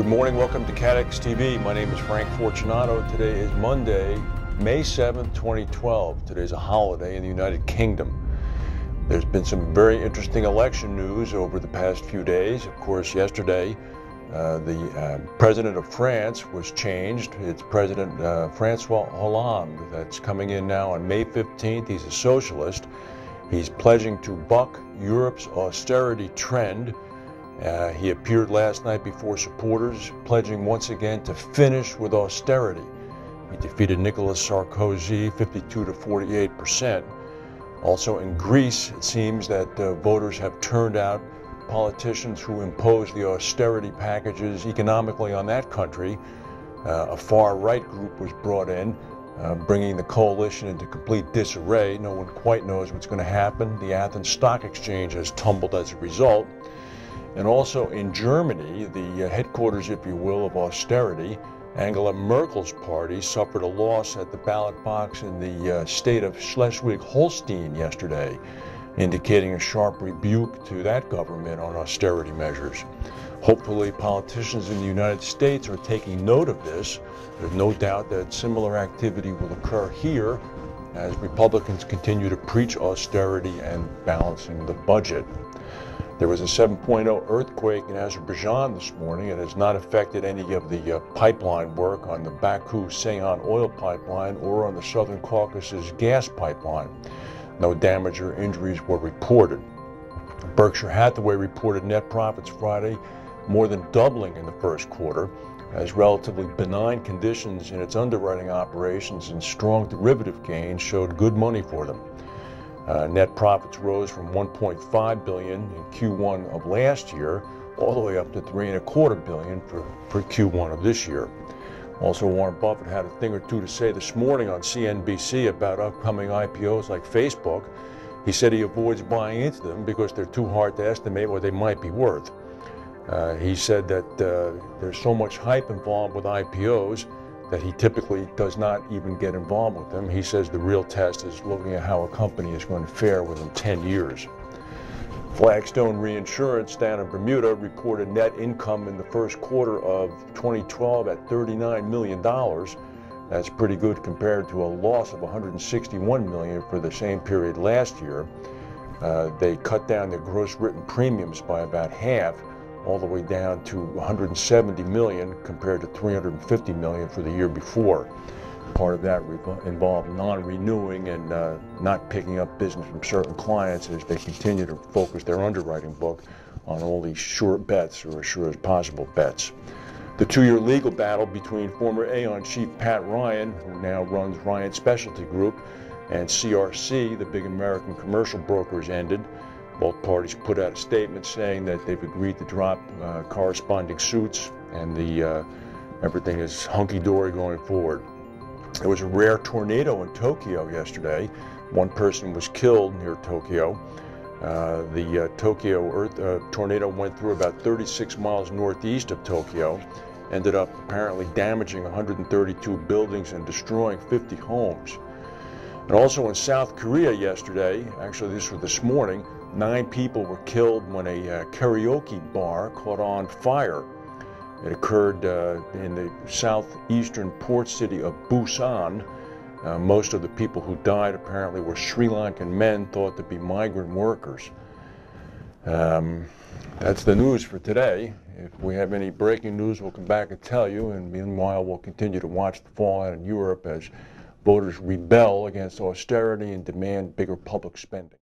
Good morning, welcome to CATEX TV. My name is Frank Fortunato. Today is Monday, May 7th, 2012. Today's a holiday in the United Kingdom. There's been some very interesting election news over the past few days. Of course, yesterday, the president of France was changed. It's President Francois Hollande that's coming in now on May 15th. He's a socialist. He's pledging to buck Europe's austerity trend. He appeared last night before supporters, pledging once again to finish with austerity. He defeated Nicolas Sarkozy 52 to 48%. Also in Greece, it seems that voters have turned out politicians who impose the austerity packages economically on that country. A far-right group was brought in, bringing the coalition into complete disarray. No one quite knows what's going to happen. The Athens Stock Exchange has tumbled as a result. And also in Germany, the headquarters, if you will, of austerity, Angela Merkel's party suffered a loss at the ballot box in the state of Schleswig-Holstein yesterday, indicating a sharp rebuke to that government on austerity measures. Hopefully, politicians in the United States are taking note of this. There's no doubt that similar activity will occur here as Republicans continue to preach austerity and balancing the budget. There was a 7.0 earthquake in Azerbaijan this morning. It has not affected any of the pipeline work on the Baku-Ceyhan oil pipeline or on the Southern Caucasus gas pipeline. No damage or injuries were reported. Berkshire Hathaway reported net profits Friday, more than doubling in the first quarter, as relatively benign conditions in its underwriting operations and strong derivative gains showed good money for them. Net profits rose from $1.5 billion in Q1 of last year all the way up to $3.25 billion for Q1 of this year. Also, Warren Buffett had a thing or two to say this morning on CNBC about upcoming IPOs like Facebook. He said he avoids buying into them because they're too hard to estimate what they might be worth. He said that there's so much hype involved with IPOs that he typically does not even get involved with them. He says the real test is looking at how a company is going to fare within 10 years. Flagstone Reinsurance down in Bermuda reported net income in the first quarter of 2012 at $39 million. That's pretty good compared to a loss of $161 million for the same period last year. They cut down their gross written premiums by about half, all the way down to $170 million compared to $350 million for the year before. Part of that involved non-renewing and not picking up business from certain clients as they continue to focus their underwriting book on only sure bets or as sure as possible bets. The two-year legal battle between former Aon chief Pat Ryan, who now runs Ryan Specialty Group, and CRC, the big American commercial brokers, ended. Both parties put out a statement saying that they've agreed to drop corresponding suits and everything is hunky-dory going forward. There was a rare tornado in Tokyo yesterday. One person was killed near Tokyo. The Tokyo tornado went through about 36 miles northeast of Tokyo, ended up apparently damaging 132 buildings and destroying 50 homes. And also in South Korea yesterday, actually this was this morning, 9 people were killed when a karaoke bar caught on fire. It occurred in the southeastern port city of Busan. Most of the people who died apparently were Sri Lankan men thought to be migrant workers. That's the news for today. If we have any breaking news, we'll come back and tell you. And meanwhile, we'll continue to watch the fallout in Europe as voters rebel against austerity and demand bigger public spending.